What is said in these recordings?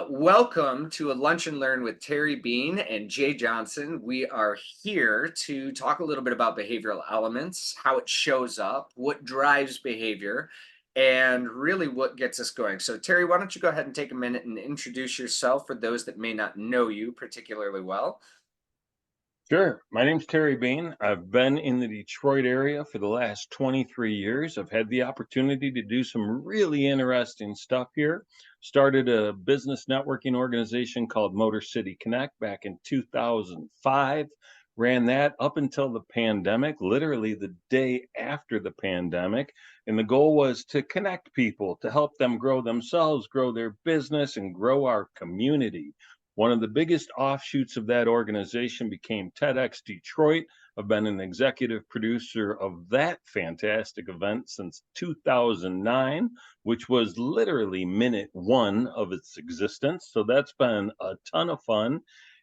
Welcome to a Lunch and Learn with Terry Bean and Jay Johnson. We are here to talk a little bit about behavioral elements, how it shows up, what drives behavior, and really what gets us going. So, Terry, why don't you go ahead and take a minute and introduce yourself for those that may not know you particularly well? Sure. My name's Terry Bean. I've been in the Detroit area for the last 23 years. I've had the opportunity to do some really interesting stuff here. Started a business networking organization called Motor City Connect back in 2005. Ran that up until the pandemic, literally the day after the pandemic. And the goal was to connect people, to help them grow themselves, grow their business, and grow our community. One of the biggest offshoots of that organization became TEDx Detroit. I've been an executive producer of that fantastic event since 2009, which was literally minute one of its existence. So that's been a ton of fun.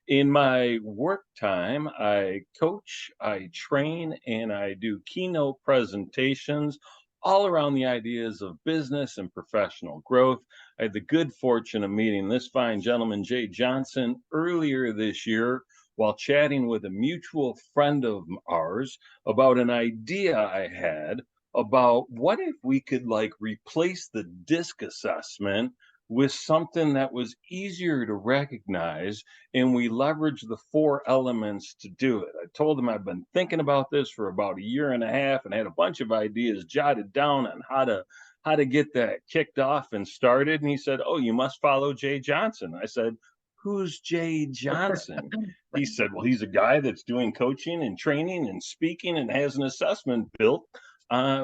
In my work time, I coach, I train, and I do keynote presentations all around the ideas of business and professional growth. I had the good fortune of meeting this fine gentleman, Jay Johnson, earlier this year while chatting with a mutual friend of ours about an idea I had about what if we could replace the disc assessment with something that was easier to recognize and we leverage the four elements to do it. I told him I've been thinking about this for about a year and a half and had a bunch of ideas jotted down on how to get that kicked off and started. And he said, "Oh, you must follow Jay Johnson." I said, "Who's Jay Johnson?" He said, "Well, he's a guy that's doing coaching and training and speaking and has an assessment built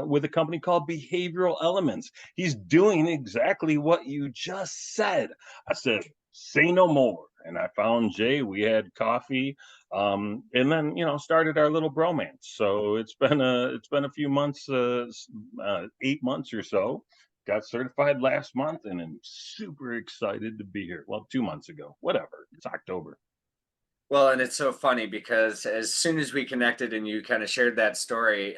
with a company called Behavioral Elements. He's doing exactly what you just said." I said, "Say no more." And I found Jay. We had coffee, and then started our little bromance. So it's been a few months, 8 months or so. Got certified last month, and I'm super excited to be here. Well, 2 months ago, whatever. It's October. Well, and it's so funny because as soon as we connected and you kind of shared that story,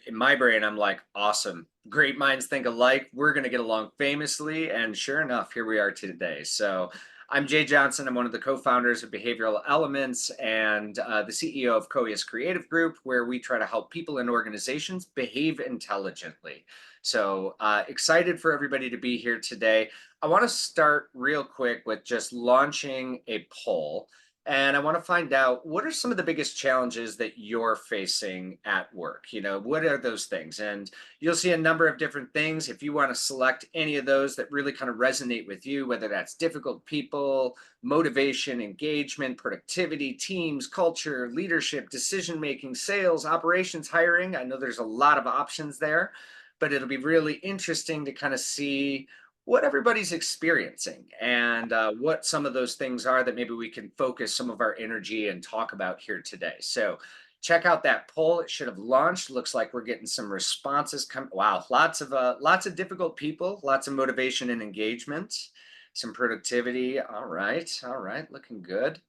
in my brain, I'm like, awesome. Great minds think alike. We're going to get along famously. And sure enough, here we are today. So I'm Jay Johnson. I'm one of the co founders of Behavioral Elements and the CEO of Coius Creative Group, where we try to help people and organizations behave intelligently. So excited for everybody to be here today. I want to start real quick with just launching a poll, and I want to find out what are some of the biggest challenges that you're facing at work? What are those things? And you'll see a number of different things. If you want to select any of those that really kind of resonate with you, whether that's difficult people, motivation, engagement, productivity, teams, culture, leadership, decision making, sales, operations, hiring. I know there's a lot of options there, but it'll be really interesting to kind of see what everybody's experiencing and what some of those things are that maybe we can focus some of our energy and talk about here today. So check out that poll. It should have launched. Looks like we're getting some responses come. Wow, lots of difficult people, lots of motivation and engagement, some productivity. All right, looking good.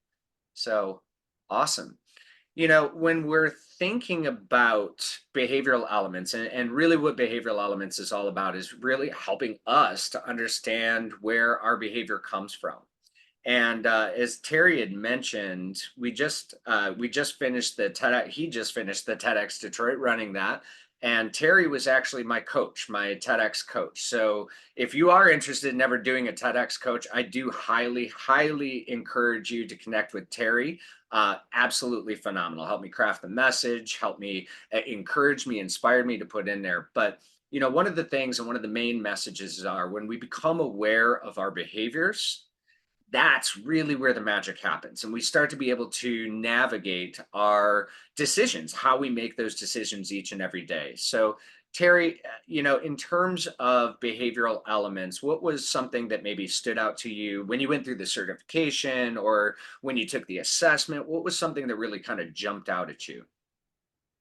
So awesome. When we're thinking about behavioral elements, and really what behavioral elements is all about is really helping us to understand where our behavior comes from. And as Terry had mentioned, we just finished the TEDx. He just finished the TEDx Detroit running that. And Terry was actually my coach, my TEDx coach. So if you are interested in ever doing a TEDx coach, I do highly, highly encourage you to connect with Terry. Absolutely phenomenal. Help me craft the message, help me encourage me, inspired me to put in there. But one of the things and one of the main messages are when we become aware of our behaviors, that's really where the magic happens. And we start to be able to navigate our decisions, how we make those decisions each and every day. So, Terry, in terms of behavioral elements, what was something that maybe stood out to you when you went through the certification or when you took the assessment? What was something that really kind of jumped out at you?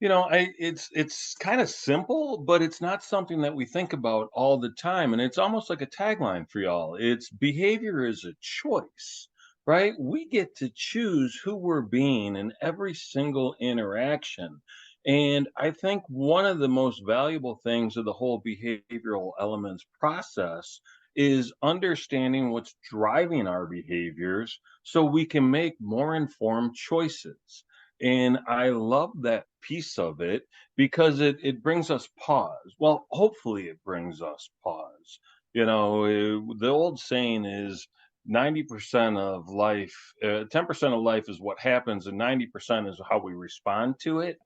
It's kind of simple, but it's not something that we think about all the time. And it's almost like a tagline for y'all. It's behavior is a choice, right? We get to choose who we're being in every single interaction. And I think one of the most valuable things of the whole behavioral elements process is understanding what's driving our behaviors so we can make more informed choices. And I love that piece of it because it brings us pause. Well, hopefully it brings us pause. The old saying is 90% of life, 10% of life is what happens, and 90% is how we respond to it.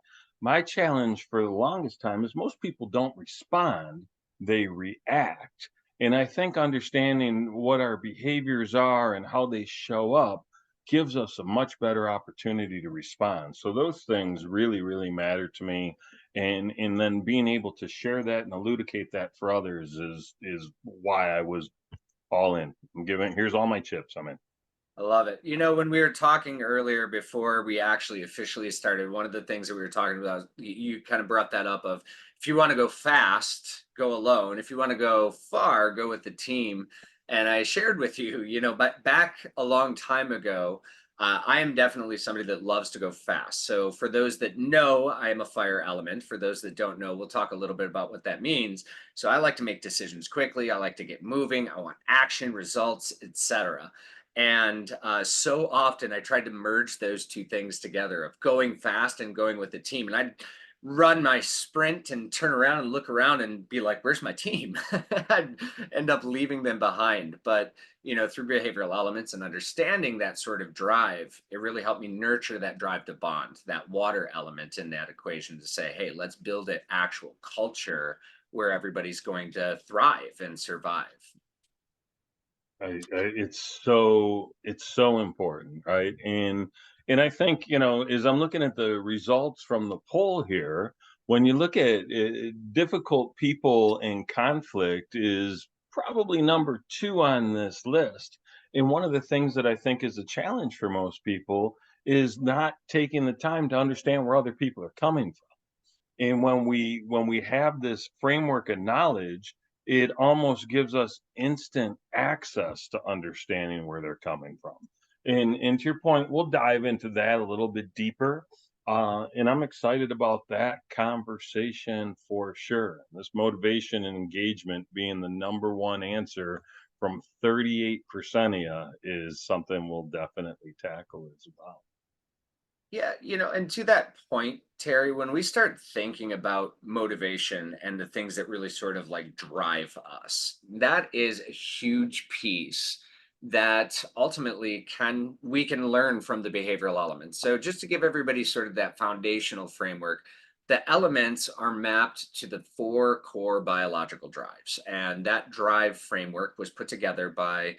My challenge for the longest time is most people don't respond, they react. And I think understanding what our behaviors are and how they show up gives us a much better opportunity to respond. So those things really, really matter to me. And then being able to share that and elucidate that for others is why I was all in. I'm giving here's all my chips. I'm in. I love it. When we were talking earlier before we actually officially started, one of the things that we were talking about, you kind of brought that up of if you want to go fast, go alone. If you want to go far, go with the team. And I shared with you, but back a long time ago, I am definitely somebody that loves to go fast. So for those that know, I am a fire element. For those that don't know, we'll talk a little bit about what that means. So I like to make decisions quickly. I like to get moving. I want action, results, etc. And so often I tried to merge those two things together of going fast and going with the team. And I'd run my sprint and turn around and look around and be like, where's my team? I'd end up leaving them behind. But, through behavioral elements and understanding that sort of drive, it really helped me nurture that drive to bond, that water element in that equation to say, hey, let's build an actual culture where everybody's going to thrive and survive. It's so important, right? And I think as I'm looking at the results from the poll here, when you look at difficult people in conflict is probably number two on this list. And one of the things that I think is a challenge for most people is not taking the time to understand where other people are coming from. And when we have this framework of knowledge, it almost gives us instant access to understanding where they're coming from. And to your point, we'll dive into that a little bit deeper. And I'm excited about that conversation for sure. This motivation and engagement being the number one answer from 38% of you is something we'll definitely tackle as well. Yeah, and to that point, Terry, when we start thinking about motivation and the things that really sort of like drive us, that is a huge piece that ultimately we can learn from the behavioral elements. So just to give everybody sort of that foundational framework, the elements are mapped to the four core biological drives. And that drive framework was put together by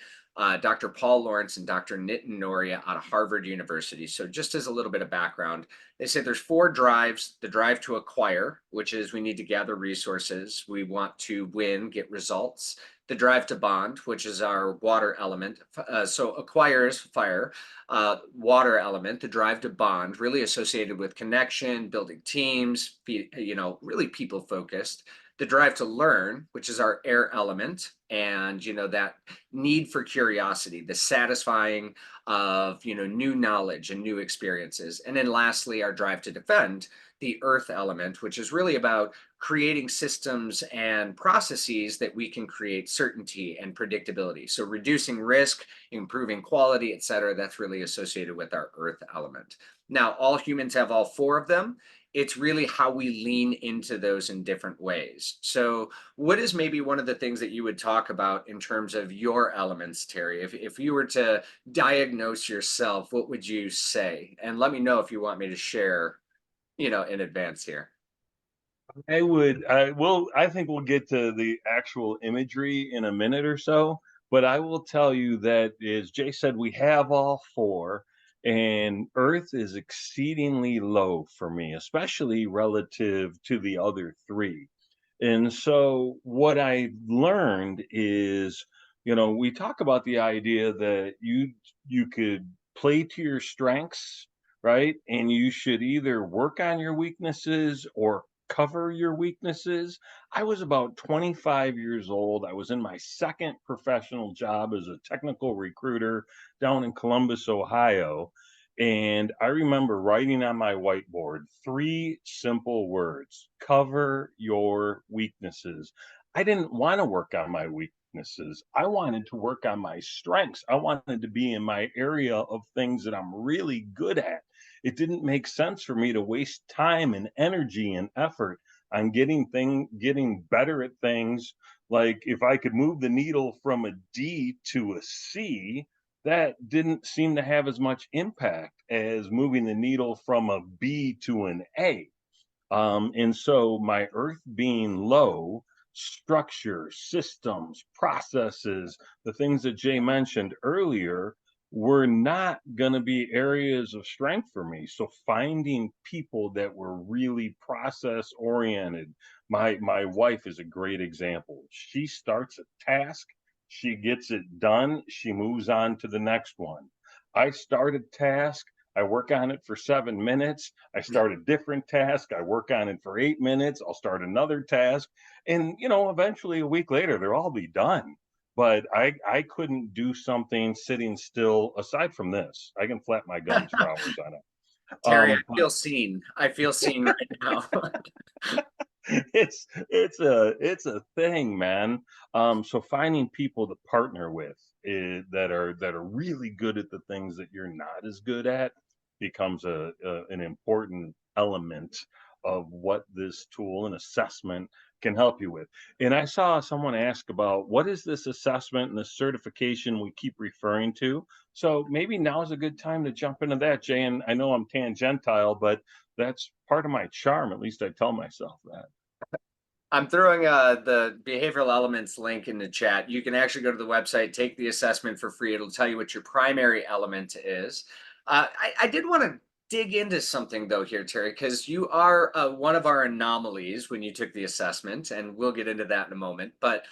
Dr. Paul Lawrence and Dr. Nitin Noria out of Harvard University. So, just as a little bit of background, they say there's four drives: the drive to acquire, which is we need to gather resources, we want to win, get results; the drive to bond, which is our water element. So, acquire is fire, water element, the drive to bond, really associated with connection, building teams, really people focused. The drive to learn, which is our air element, and that need for curiosity, the satisfying of new knowledge and new experiences. And then lastly, our drive to defend, the earth element, which is really about creating systems and processes that we can create certainty and predictability. So reducing risk, improving quality, et cetera, that's really associated with our earth element. Now, all humans have all four of them. It's really how we lean into those in different ways. So what is maybe one of the things that you would talk about in terms of your elements, Terry? If you were to diagnose yourself, what would you say? And let me know if you want me to share, in advance here. I think we'll get to the actual imagery in a minute or so, but I will tell you that, as Jay said, we have all four, and Earth is exceedingly low for me, especially relative to the other three. And so what I learned is, we talk about the idea that you could play to your strengths, right? And you should either work on your weaknesses or cover your weaknesses. I was about 25 years old. I was in my second professional job as a technical recruiter down in Columbus, Ohio. And I remember writing on my whiteboard 3 simple words: cover your weaknesses. I didn't want to work on my weaknesses. I wanted to work on my strengths. I wanted to be in my area of things that I'm really good at. It didn't make sense for me to waste time and energy and effort on getting better at things. Like, if I could move the needle from a D to a C, that didn't seem to have as much impact as moving the needle from a B to an A. And so my earth being low, structure, systems, processes, the things that Jay mentioned earlier, were not going to be areas of strength for me. So finding people that were really process oriented. My wife is a great example. She starts a task, she gets it done, she moves on to the next one. I start a task, I work on it for 7 minutes. I start a different task. I work on it for 8 minutes. I'll start another task. And, eventually a week later, they'll all be done. But I couldn't do something sitting still aside from this. I can flap my gums for hours on it. Terry, I But feel seen. I feel seen right now. it's a thing, man. So finding people to partner with, that are really good at the things that you're not as good at, becomes an important element of what this tool and assessment can help you with. And I saw someone ask about, what is this assessment and the certification we keep referring to? So maybe now is a good time to jump into that, Jay. And I know I'm tangential, but that's part of my charm. At least I tell myself that. I'm throwing the behavioral elements link in the chat. You can actually go to the website, take the assessment for free. It'll tell you what your primary element is. I did want to dig into something though here, Terry, because you are one of our anomalies when you took the assessment, and we'll get into that in a moment. But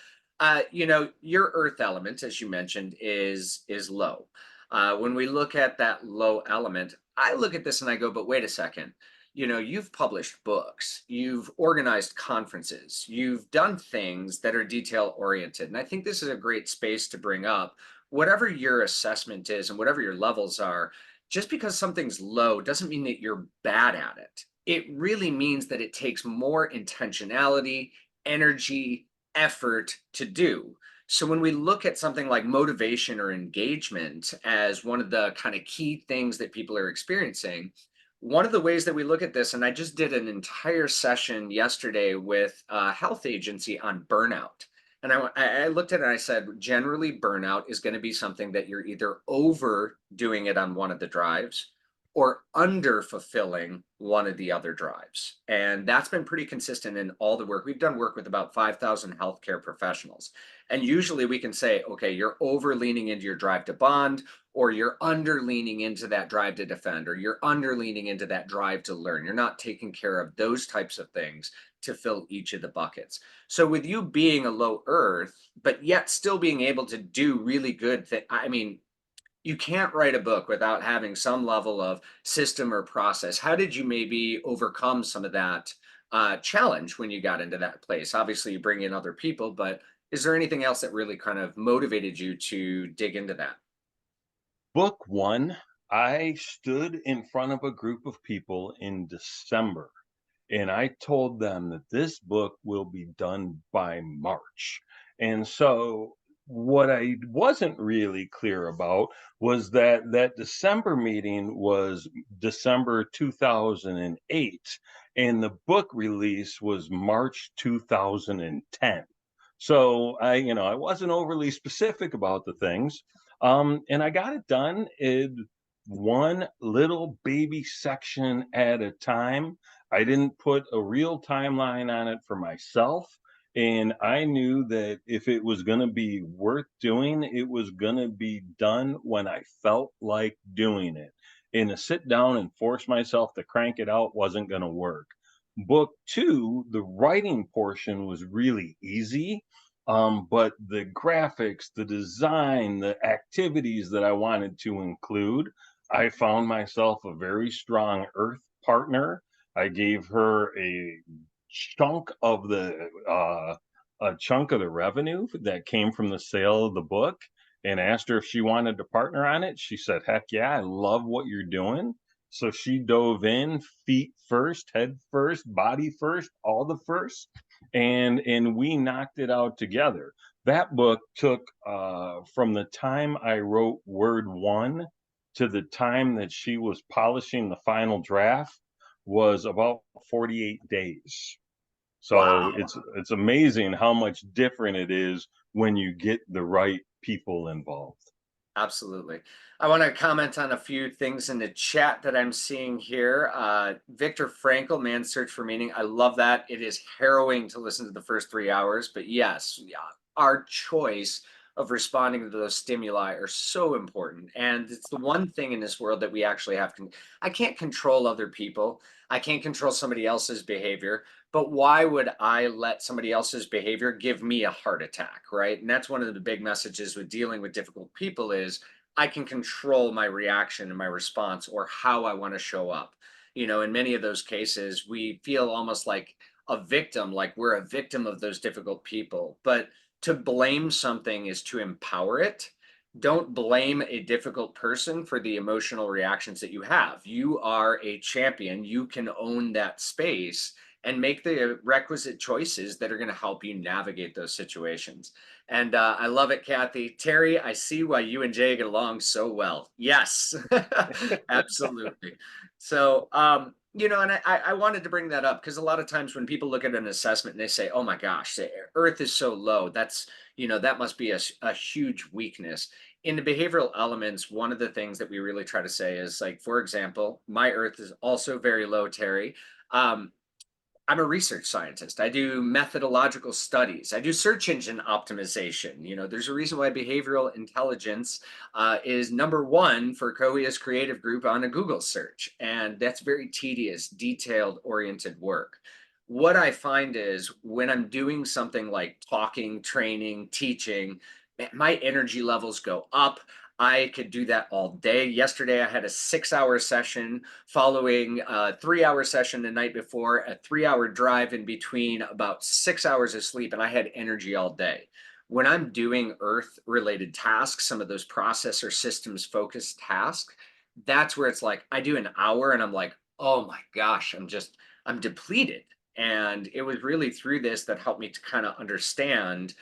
your earth element, as you mentioned, is low. When we look at that low element, I look at this and I go, but wait a second, you've published books, you've organized conferences, you've done things that are detail oriented. And I think this is a great space to bring up whatever your assessment is and whatever your levels are. Just because something's low doesn't mean that you're bad at it. It really means that it takes more intentionality, energy, effort to do. So when we look at something like motivation or engagement as one of the kind of key things that people are experiencing, one of the ways that we look at this, and I just did an entire session yesterday with a health agency on burnout. And I looked at it and I said, generally, burnout is going to be something that you're either overdoing it on one of the drives or under fulfilling one of the other drives. And that's been pretty consistent in all the work. We've done work with about 5,000 healthcare professionals. And usually we can say, okay, you're over leaning into your drive to bond, or you're under leaning into that drive to defend, or you're under leaning into that drive to learn. You're not taking care of those types of things to fill each of the buckets. So with you being a low earth, but yet still being able to do really good things, I mean, you can't write a book without having some level of system or process. How did you maybe overcome some of that challenge when you got into that place? Obviously, you bring in other people, but is there anything else that really kind of motivated you to dig into that? Book one, I stood in front of a group of people in December, and I told them that this book will be done by March. And so what I wasn't really clear about was that December meeting was December 2008, and the book release was March 2010. So I wasn't overly specific about the things. And I got it done in one little baby section at a time. I didn't put a real timeline on it for myself. And I knew that if it was going to be worth doing, it was going to be done when I felt like doing it. And to sit down and force myself to crank it out wasn't going to work. Book two, the writing portion was really easy. But the graphics, the design, the activities that I wanted to include, I found myself a very strong earth partner. I gave her chunk of the a chunk of the revenue that came from the sale of the book. and asked her if she wanted to partner on it. She said, "Heck yeah, I love what you're doing." So she dove in, feet first, head first, body first, all the first, and we knocked it out together. That book took from the time I wrote word one to the time that she was polishing the final draft was about 48 days. So Wow. it's amazing how much different it is when you get the right people involved. Absolutely. I want to comment on a few things in the chat that I'm seeing here. Viktor Frankl, Man's Search for Meaning. I love that. It is harrowing to listen to the first 3 hours, but yes, yeah, our choice of responding to those stimuli are so important. And it's the one thing in this world that we actually have. I can't control other people. I can't control somebody else's behavior. But why would I let somebody else's behavior give me a heart attack, right? And that's one of the big messages with dealing with difficult people is I can control my reaction and my response or how I want to show up. In many of those cases, we feel almost like a victim, like we're a victim of those difficult people. But to blame something is to empower it. Don't blame a difficult person for the emotional reactions that you have. You are a champion. You can own that space and make the requisite choices that are going to help you navigate those situations. And I love it, Kathy. Terry, I see why you and Jay get along so well. Yes, absolutely. So, and I wanted to bring that up because a lot of times when people look at an assessment and they say, oh my gosh, the earth is so low, that must be a huge weakness. In the behavioral elements, one of the things that we really try to say is like, for example, my earth is also very low, Terry. Um, I'm a research scientist. I do methodological studies. I do search engine optimization. There's a reason why behavioral intelligence is number one for Kohia's creative group on a Google search. And that's very tedious, detailed oriented work. What I find is when I'm doing something like talking, training, teaching, my energy levels go up. I could do that all day. Yesterday, I had a 6 hour session following a 3 hour session the night before, a 3 hour drive in between, about 6 hours of sleep, and I had energy all day. When I'm doing earth related tasks, some of those processor systems focused tasks, that's where it's like I do an hour and I'm like, oh my gosh, I'm depleted. And it was really through this that helped me to kind of understand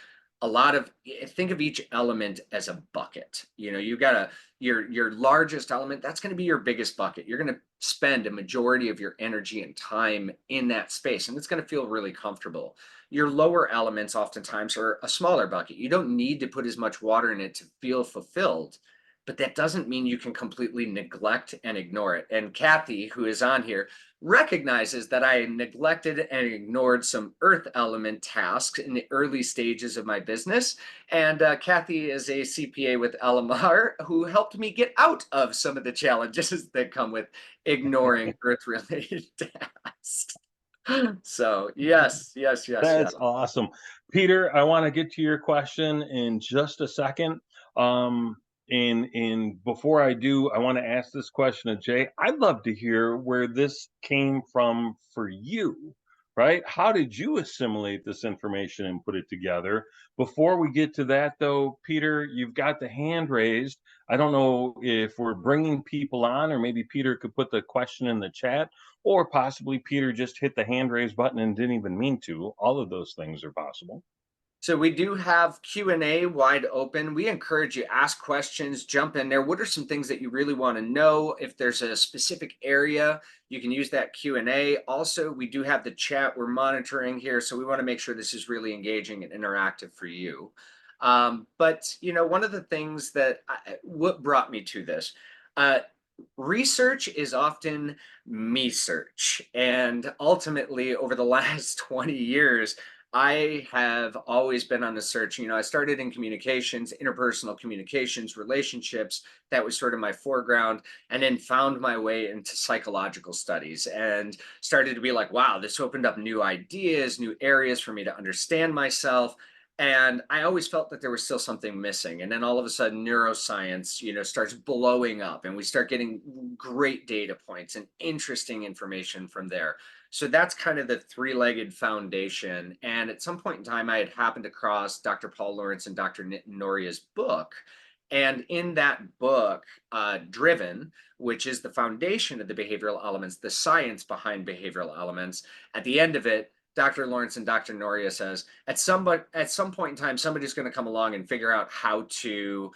a lot of think of each element as a bucket. You got your largest element, that's going to be your biggest bucket. You're going to spend a majority of your energy and time in that space, and it's going to feel really comfortable. Your lower elements oftentimes are a smaller bucket. You don't need to put as much water in it to feel fulfilled, but that doesn't mean you can completely neglect and ignore it. And Kathy, who is on here, recognizes that I neglected and ignored some earth element tasks in the early stages of my business. And Kathy is a CPA with LMR who helped me get out of some of the challenges that come with ignoring earth related tasks. So, yes, yes, yes, yes. That's awesome. Peter, I want to get to your question in just a second. And before I do, I want to ask this question of Jay. I'd love to hear where this came from for you, right? How did you assimilate this information and put it together? Before we get to that, though, Peter, you've got the hand raised. I don't know if we're bringing people on, or maybe Peter could put the question in the chat, or possibly Peter just hit the hand raise button and didn't even mean to. All of those things are possible. So we do have Q&A wide open. We encourage you ask questions, jump in there. What are some things that you really want to know? If there's a specific area, you can use that Q&A. Also, we do have the chat we're monitoring here, so we want to make sure this is really engaging and interactive for you. But one of the things what brought me to this, research is often me search, and ultimately over the last 20 years I have always been on the search. I started in communications, interpersonal communications, relationships. That was sort of my foreground, and then found my way into psychological studies and started to be like, wow, this opened up new ideas, new areas for me to understand myself. And I always felt that there was still something missing. And then all of a sudden, neuroscience, starts blowing up, and we start getting great data points and interesting information from there. So that's kind of the three-legged foundation. And at some point in time, I had happened across Dr. Paul Lawrence and Dr. Nitin Noria's book. And in that book, Driven, which is the foundation of the behavioral elements, the science behind behavioral elements, at the end of it, Dr. Lawrence and Dr. Noria says at some point in time, somebody's going to come along and figure out how to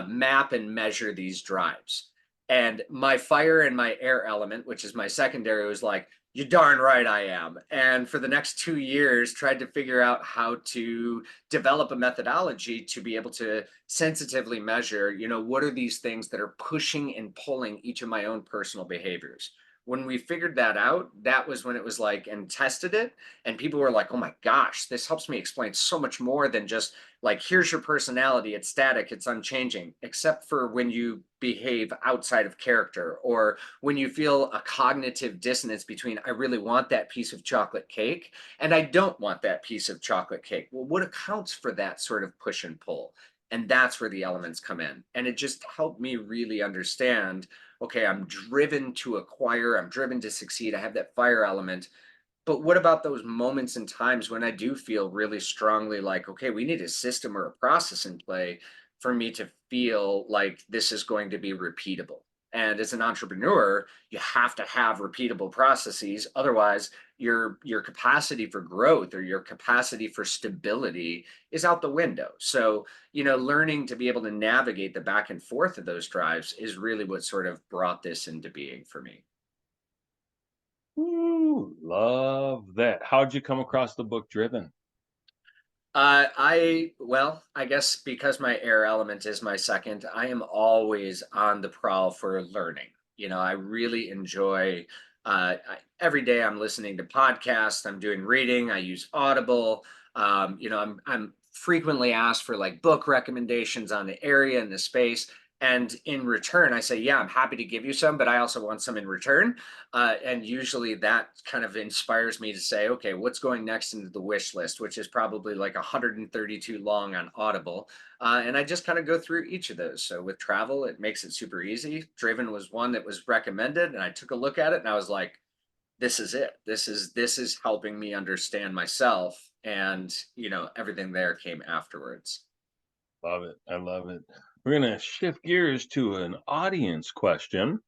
map and measure these drives. And my fire and my air element, which is my secondary, was like, you darn right I am. And for the next 2 years, tried to figure out how to develop a methodology to be able to sensitively measure, what are these things that are pushing and pulling each of my own personal behaviors. When we figured that out, that was when it was like, and tested it, and people were like, oh my gosh, this helps me explain so much more than just like, here's your personality, it's static, it's unchanging, except for when you behave outside of character, or when you feel a cognitive dissonance between, I really want that piece of chocolate cake and I don't want that piece of chocolate cake. Well, what accounts for that sort of push and pull? And that's where the elements come in. And it just helped me really understand, okay, I'm driven to acquire, I'm driven to succeed, I have that fire element. But what about those moments and times when I do feel really strongly like, okay, we need a system or a process in play for me to feel like this is going to be repeatable? And as an entrepreneur, you have to have repeatable processes. Otherwise, your capacity for growth or your capacity for stability is out the window. So, learning to be able to navigate the back and forth of those drives is really what sort of brought this into being for me. Ooh, love that. How'd you come across the book Driven? I guess because my air element is my second, I am always on the prowl for learning. I really enjoy, every day I'm listening to podcasts, I'm doing reading, I use Audible. I'm frequently asked for like book recommendations on the area and the space. And in return, I say, yeah, I'm happy to give you some, but I also want some in return. And usually that kind of inspires me to say, okay, what's going next into the wish list, which is probably like 132 long on Audible. And I just kind of go through each of those. So with travel, it makes it super easy. Driven was one that was recommended, and I took a look at it and I was like, this is it. This is helping me understand myself. And everything there came afterwards. Love it. I love it. We're going to shift gears to an audience question.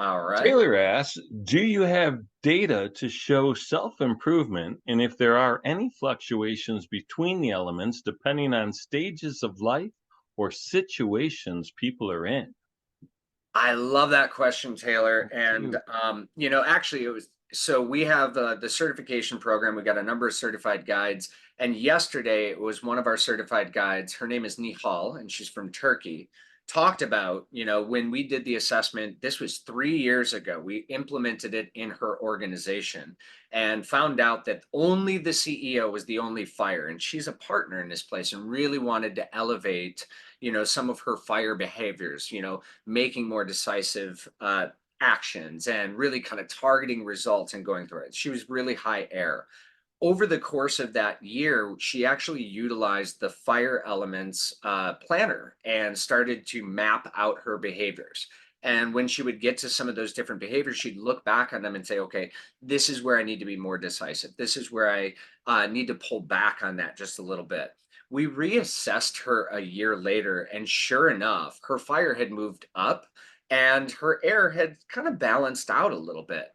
All right. Taylor asks, do you have data to show self improvement? And if there are any fluctuations between the elements depending on stages of life or situations people are in? I love that question, Taylor. Thank And you. actually, it was so we have the certification program. We got a number of certified guides, and yesterday it was one of our certified guides. Her name is Nihal, and she's from Turkey. Talked about when we did the assessment. This was 3 years ago. We implemented it in her organization and found out that only the CEO was the only fire, and she's a partner in this place, and really wanted to elevate some of her fire behaviors. Making more decisive actions and really kind of targeting results and going through it. She was really high air. Over the course of that year, she actually utilized the fire elements planner and started to map out her behaviors. And when she would get to some of those different behaviors, she'd look back on them and say, okay, this is where I need to be more decisive. This is where I need to pull back on that just a little bit. We reassessed her a year later, and sure enough, her fire had moved up and her air had kind of balanced out a little bit.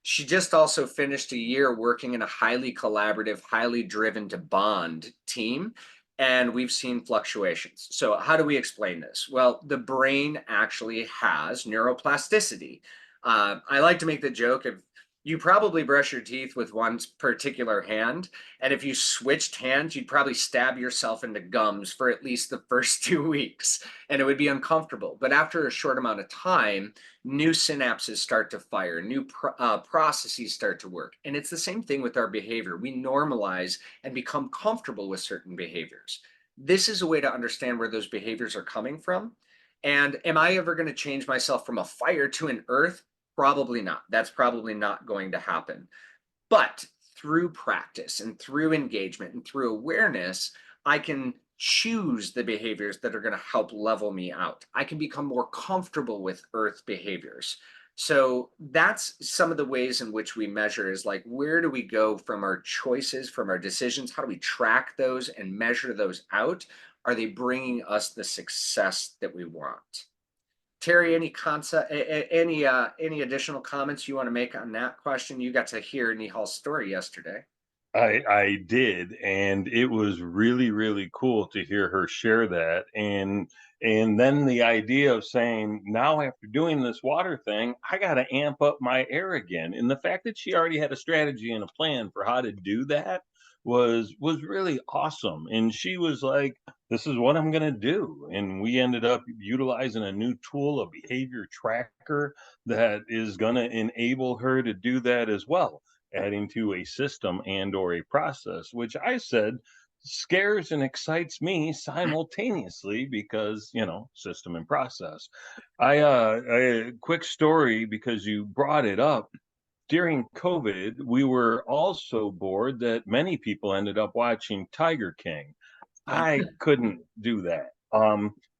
She just also finished a year working in a highly collaborative, highly driven to bond team. And we've seen fluctuations. So, how do we explain this? Well, the brain actually has neuroplasticity. I like to make the joke of you probably brush your teeth with one particular hand. And if you switched hands, you'd probably stab yourself into gums for at least the first 2 weeks. And it would be uncomfortable. But after a short amount of time, new synapses start to fire, new processes start to work. And it's the same thing with our behavior. We normalize and become comfortable with certain behaviors. This is a way to understand where those behaviors are coming from. And am I ever going to change myself from a fire to an earth? Probably not. That's probably not going to happen. But through practice and through engagement and through awareness, I can choose the behaviors that are going to help level me out. I can become more comfortable with earth behaviors. So that's some of the ways in which we measure is like, where do we go from our choices, from our decisions? How do we track those and measure those out? Are they bringing us the success that we want? Terry, any concept, any additional comments you want to make on that question? You got to hear Nihal's story yesterday. I did, and it was really, really cool to hear her share that, and then the idea of saying, "Now after doing this water thing, I gotta amp up my air again," and the fact that she already had a strategy and a plan for how to do that was really awesome, and she was like, "This is what I'm gonna do," and we ended up utilizing a new tool, a behavior tracker that is gonna enable her to do that as well, adding to a system and or a process, which I said scares and excites me simultaneously because, system and process. A quick story because you brought it up. During COVID, we were also bored that many people ended up watching Tiger King. Yeah. I couldn't do that.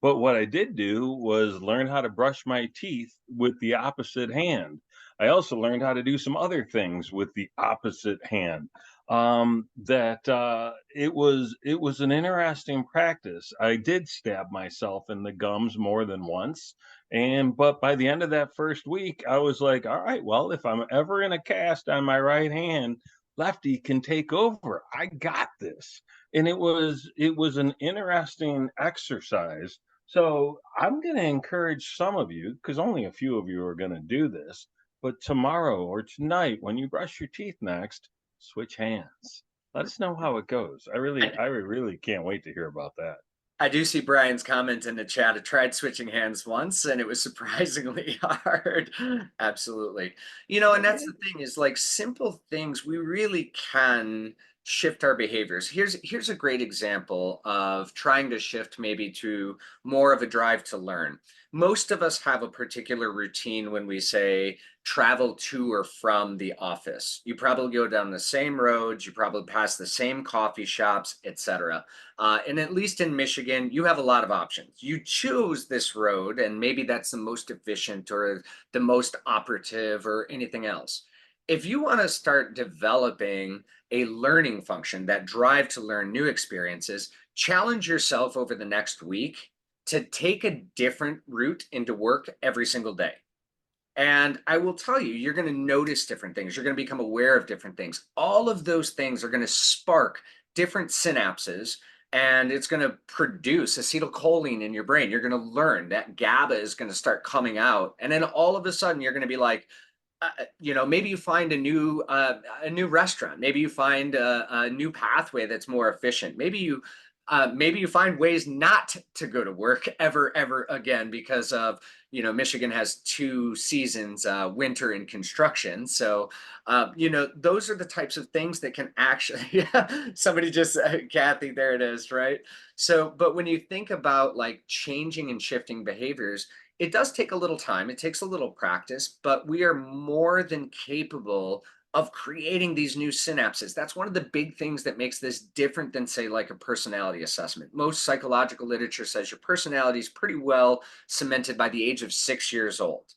But what I did do was learn how to brush my teeth with the opposite hand. I also learned how to do some other things with the opposite hand. That it was an interesting practice. I did stab myself in the gums more than once, and but by the end of that first week, I was like, all right, well, if I'm ever in a cast on my right hand, lefty can take over. I got this, and it was an interesting exercise. So I'm going to encourage some of you, because only a few of you are going to do this, but tomorrow or tonight when you brush your teeth next, switch hands. Let us know how it goes. I really can't wait to hear about that. I do see Brian's comment in the chat. I tried switching hands once and it was surprisingly hard. Absolutely. And that's the thing is like simple things, we really can shift our behaviors. Here's a great example of trying to shift maybe to more of a drive to learn. Most of us have a particular routine when we say travel to or from the office. You probably go down the same roads, you probably pass the same coffee shops, etc. And at least in Michigan, you have a lot of options. You choose this road, and maybe that's the most efficient or the most operative or anything else. If you want to start developing a learning function, that drive to learn new experiences, challenge yourself over the next week to take a different route into work every single day. And I will tell you, you're going to notice different things. You're going to become aware of different things. All of those things are going to spark different synapses and it's going to produce acetylcholine in your brain. You're going to learn that GABA is going to start coming out. And then all of a sudden, you're going to be like, maybe you find a new restaurant. Maybe you find a new pathway that's more efficient. Maybe you find ways not to go to work ever again because of Michigan has two seasons, winter and construction. So those are the types of things that can actually yeah, somebody just Kathy, there it is, right? So but when you think about like changing and shifting behaviors, it does take a little time, it takes a little practice, but we are more than capable of creating these new synapses. That's one of the big things that makes this different than, say, like a personality assessment. Most psychological literature says your personality is pretty well cemented by the age of 6 years old.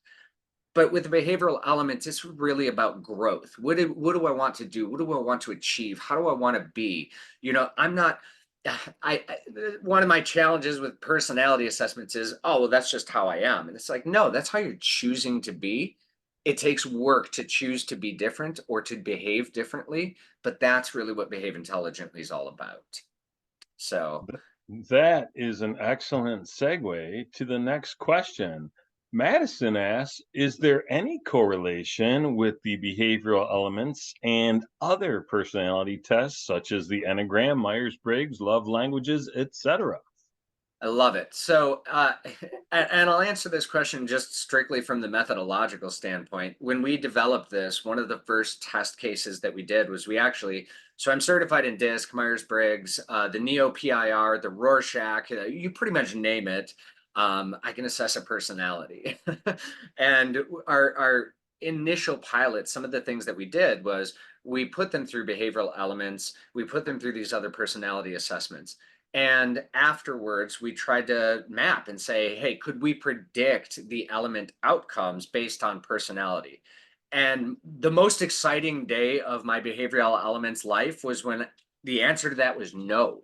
But with the behavioral elements, it's really about growth. What do I want to do? What do I want to achieve? How do I want to be? I'm not. I one of my challenges with personality assessments is, oh well, that's just how I am, and it's like, no, that's how you're choosing to be. It takes work to choose to be different or to behave differently, but that's really what Behave Intelligently is all about. So Th- That is an excellent segue to the next question. Madison asks, is there any correlation with the behavioral elements and other personality tests such as the Enneagram, Myers-Briggs, love languages, etc.? I love it. So, and I'll answer this question just strictly from the methodological standpoint. When we developed this, one of the first test cases that we did was so I'm certified in DISC, Myers-Briggs, the Neo-PIR, the Rorschach, you pretty much name it. I can assess a personality. And our initial pilot, some of the things that we did was we put them through behavioral elements, we put them through these other personality assessments. And afterwards, we tried to map and say, hey, could we predict the element outcomes based on personality? And the most exciting day of my behavioral elements life was when the answer to that was no.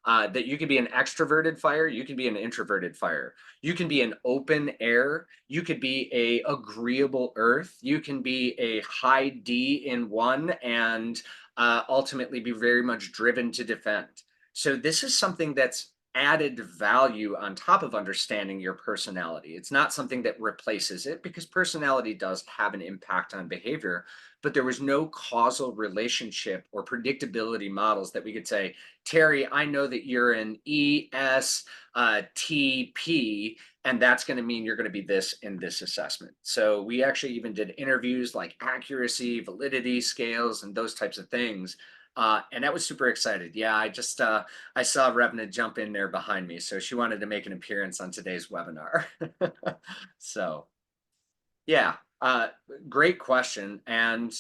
That you could be an extroverted fire, you can be an introverted fire. You can be an open air, you could be a agreeable earth, you can be a high D in one and ultimately be very much driven to defend. So this is something that's added value on top of understanding your personality. It's not something that replaces it because personality does have an impact on behavior, but there was no causal relationship or predictability models that we could say, Terry, I know that you're an ESTP, and that's going to mean you're going to be this in this assessment. So we actually even did interviews like accuracy, validity scales, and those types of things. And that was super excited. Yeah, I saw Revna jump in there behind me, so she wanted to make an appearance on today's webinar. So yeah, great question. And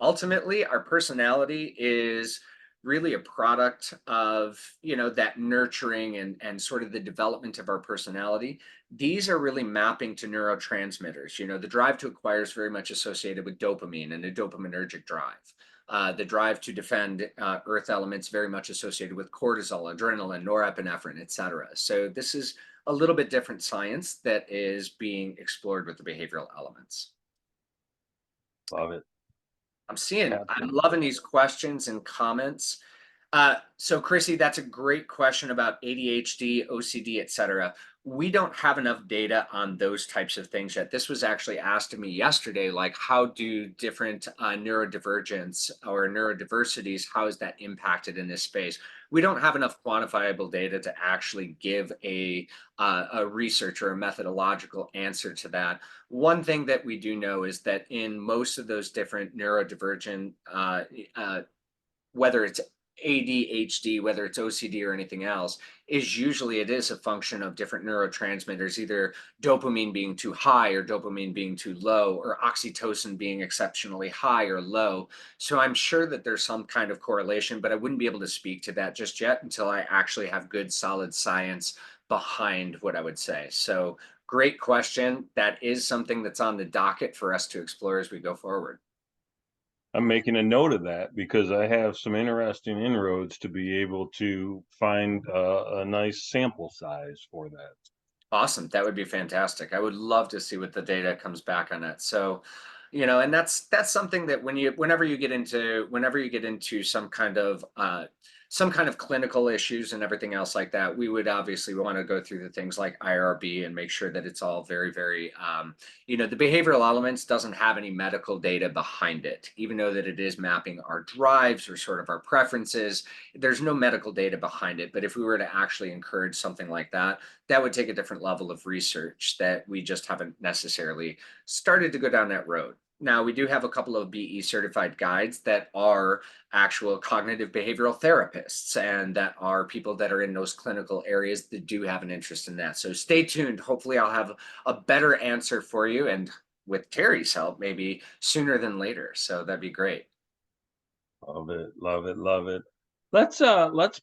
ultimately, our personality is really a product of, that nurturing and sort of the development of our personality. These are really mapping to neurotransmitters. The drive to acquire is very much associated with dopamine and a dopaminergic drive. The drive to defend earth elements very much associated with cortisol, adrenaline, norepinephrine, et cetera. So this is a little bit different science that is being explored with the behavioral elements. Love it. I'm Absolutely. loving these questions and comments. So Chrissy, that's a great question about ADHD, OCD, et cetera. We don't have enough data on those types of things yet. This was actually asked of me yesterday, like how do different neurodivergence or neurodiversities, how is that impacted in this space? We don't have enough quantifiable data to actually give a research or a methodological answer to that. One thing that we do know is that in most of those different neurodivergent whether it's ADHD, whether it's OCD or anything else, is usually it is a function of different neurotransmitters, either dopamine being too high or dopamine being too low, or oxytocin being exceptionally high or low. So I'm sure that there's some kind of correlation, but I wouldn't be able to speak to that just yet until I actually have good, solid science behind what I would say. So great question. That is something that's on the docket for us to explore as we go forward. I'm making a note of that because I have some interesting inroads to be able to find a nice sample size for that. Awesome. That would be fantastic. I would love to see what the data comes back on it. So, and that's something that whenever you get into some kind of clinical issues and everything else like that, we would obviously want to go through the things like IRB and make sure that it's all very, very the behavioral elements doesn't have any medical data behind it, even though that it is mapping our drives or sort of our preferences. There's no medical data behind it. But if we were to actually encourage something like that, that would take a different level of research that we just haven't necessarily started to go down that road. Now, we do have a couple of BE certified guides that are actual cognitive behavioral therapists and that are people that are in those clinical areas that do have an interest in that. So stay tuned. Hopefully, I'll have a better answer for you and with Terry's help, maybe sooner than later. So that'd be great. Love it, love it, love it. Let's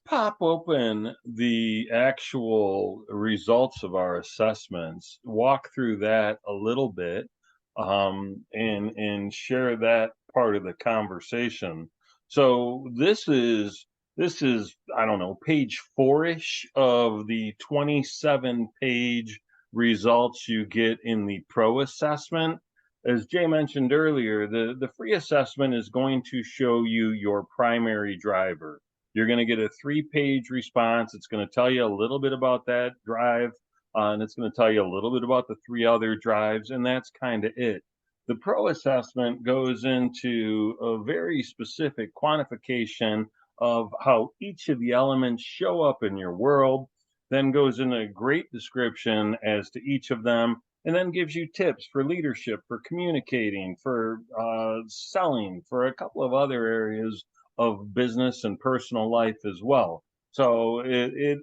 pop open the actual results of our assessments, walk through that a little bit, and share that part of the conversation. So this is I don't know, page four-ish of the 27-page results you get in the pro assessment. As Jay mentioned earlier, the free assessment is going to show you your primary driver. You're going to get a 3-page response. It's going to tell you a little bit about that drive, and it's going to tell you a little bit about the 3 other drives, and that's kind of it. The pro assessment goes into a very specific quantification of how each of the elements show up in your world, then goes into a great description as to each of them, and then gives you tips for leadership, for communicating, for selling, for a couple of other areas of business and personal life as well. So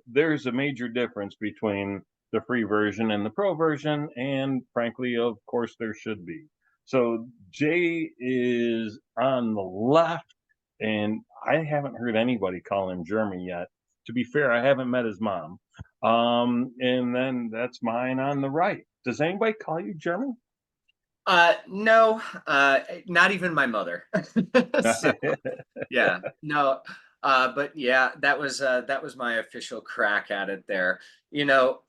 there's a major difference between the free version and the pro version, and frankly, of course, there should be. So Jay is on the left, and I haven't heard anybody call him Jeremy yet. To be fair, I haven't met his mom. And then that's mine on the right. Does anybody call you German? No, not even my mother. So yeah, no, but yeah, that was my official crack at it there. You know,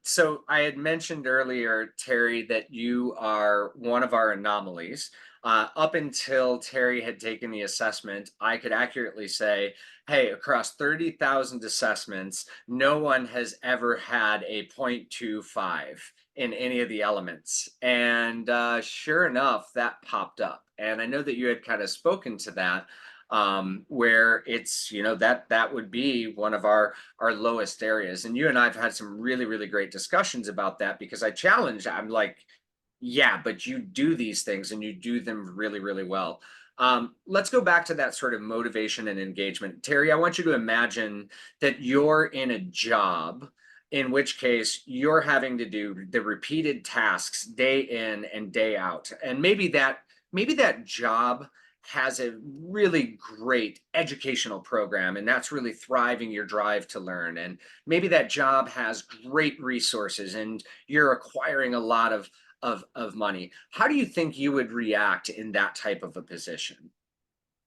so I had mentioned earlier, Terry, that you are one of our anomalies. Up until Terry had taken the assessment, I could accurately say, hey, across 30,000 assessments, no one has ever had a 0.25 in any of the elements. And sure enough, that popped up. And I know that you had kind of spoken to that, where it's, that would be one of our lowest areas. And you and I've had some really great discussions about that, because I'm like, yeah, but you do these things and you do them really well. Let's go back to that sort of motivation and engagement. Terry, I want you to imagine that you're in a job, in which case you're having to do the repeated tasks day in and day out. And maybe that job has a really great educational program, and that's really thriving your drive to learn. And maybe that job has great resources and you're acquiring a lot of money. How do you think you would react in that type of a position?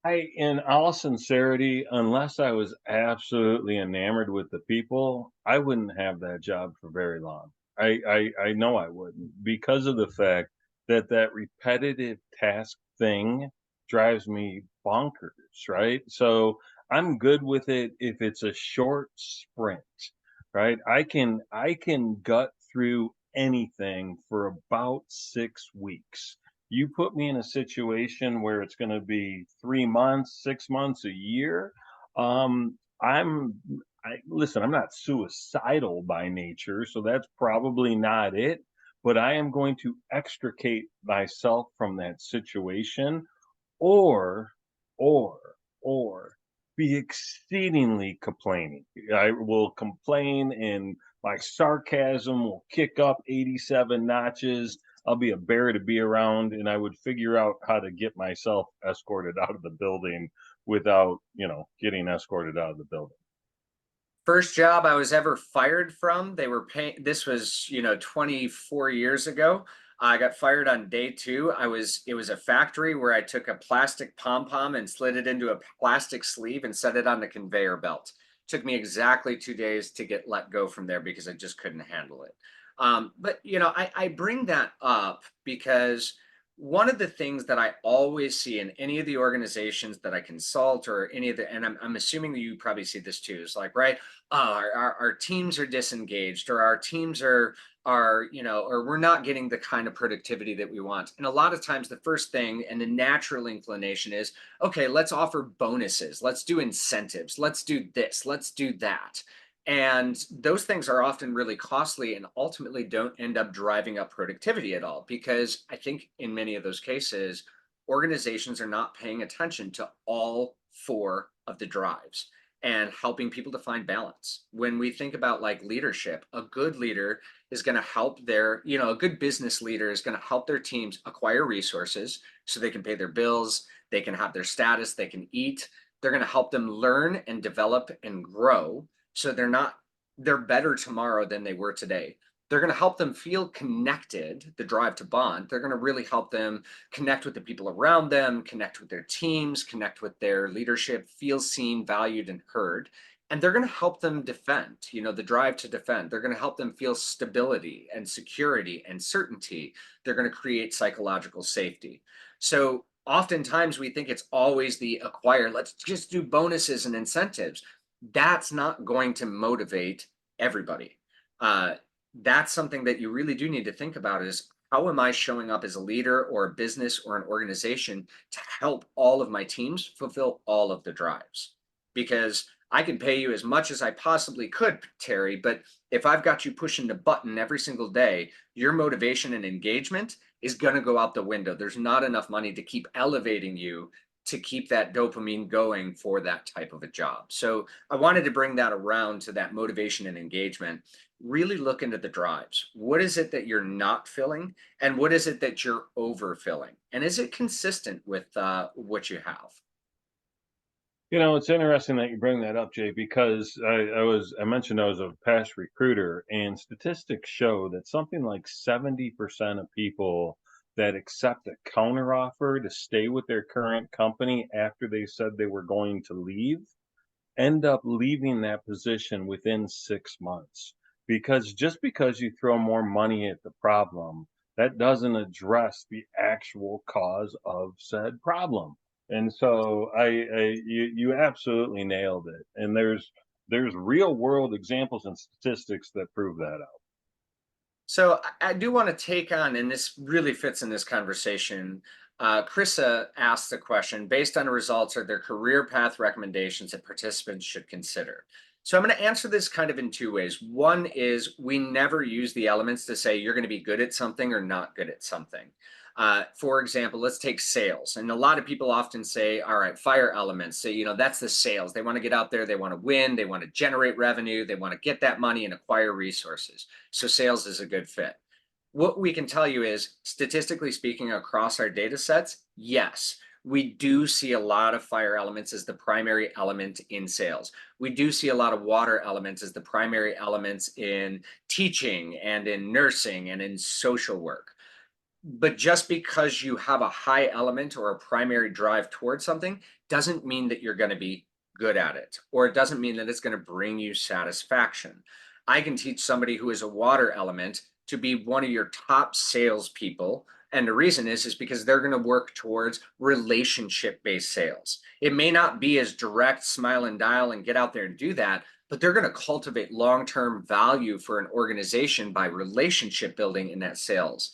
In all sincerity, unless I was absolutely enamored with the people, I wouldn't have that job for very long. I know I wouldn't, because of the fact that that repetitive task thing drives me bonkers, right? So I'm good with it if it's a short sprint, right? I can gut through anything for about 6 weeks. You put me in a situation where it's going to be 3 months, 6 months, a year. I'm I listen, I'm not suicidal by nature, so that's probably not it. But I am going to extricate myself from that situation, or or or be exceedingly complaining. I will complain, and my sarcasm will kick up 87 notches. I'll be a bear to be around, and I would figure out how to get myself escorted out of the building without, getting escorted out of the building. First job I was ever fired from, they were paying, this was, 24 years ago. I got fired on day two. It was a factory where I took a plastic pom pom and slid it into a plastic sleeve and set it on the conveyor belt. Took me exactly 2 days to get let go from there because I just couldn't handle it. But, I bring that up because one of the things that I always see in any of the organizations that I consult, or any of the, and I'm assuming that you probably see this too, is like, right, our teams are disengaged, or our teams are or we're not getting the kind of productivity that we want. And a lot of times the first thing and the natural inclination is, okay, let's offer bonuses, let's do incentives, let's do this, let's do that. And those things are often really costly and ultimately don't end up driving up productivity at all, because I think in many of those cases organizations are not paying attention to all four of the drives and helping people to find balance. When we think about like leadership, a good leader is going to help a good business leader is going to help their teams acquire resources so they can pay their bills, they can have their status, they can eat. They're going to help them learn and develop and grow, so they're better tomorrow than they were today. They're going to help them feel connected, the drive to bond. They're going to really help them connect with the people around them, connect with their teams, connect with their leadership, feel seen, valued, and heard. And they're going to help them defend, the drive to defend. They're going to help them feel stability and security and certainty. They're going to create psychological safety. So oftentimes we think it's always the acquire, let's just do bonuses and incentives. That's not going to motivate everybody. Uh, that's something that you really do need to think about, is how am I showing up as a leader or a business or an organization to help all of my teams fulfill all of the drives? Because I can pay you as much as I possibly could, Terry, but if I've got you pushing the button every single day, your motivation and engagement is going to go out the window. There's not enough money to keep elevating you, to keep that dopamine going for that type of a job. So I wanted to bring that around to that motivation and engagement. Really look into the drives. What is it that you're not filling, and what is it that you're overfilling? And is it consistent with what you have? It's interesting that you bring that up, Jay, because I mentioned I was a past recruiter, and statistics show that something like 70% of people that accept a counteroffer to stay with their current company after they said they were going to leave end up leaving that position within 6 months. Because just because you throw more money at the problem, that doesn't address the actual cause of said problem. And so you absolutely nailed it. And there's real world examples and statistics that prove that out. So I do want to take on, and this really fits in this conversation. Krissa asked the question, based on the results, are there career path recommendations that participants should consider? So I'm going to answer this kind of in two ways. One is we never use the elements to say you're going to be good at something or not good at something. For example, let's take sales. And a lot of people often say, all right, fire elements. So, that's the sales. They want to get out there, they want to win, they want to generate revenue, they want to get that money and acquire resources. So sales is a good fit. What we can tell you is, statistically speaking, across our data sets, yes, we do see a lot of fire elements as the primary element in sales. We do see a lot of water elements as the primary elements in teaching and in nursing and in social work. But just because you have a high element or a primary drive towards something doesn't mean that you're going to be good at it, or it doesn't mean that it's going to bring you satisfaction. I can teach somebody who is a water element to be one of your top salespeople. And the reason is because they're going to work towards relationship based sales. It may not be as direct, smile and dial and get out there and do that, but they're going to cultivate long term value for an organization by relationship building in that sales.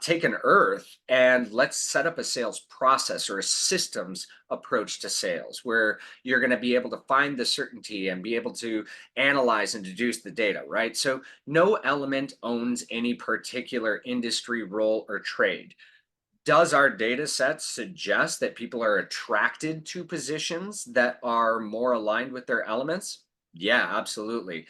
Take an earth and let's set up a sales process or a systems approach to sales where you're going to be able to find the certainty and be able to analyze and deduce the data, right? So no element owns any particular industry, role, or trade. Does our data set suggest that people are attracted to positions that are more aligned with their elements? Yeah, absolutely.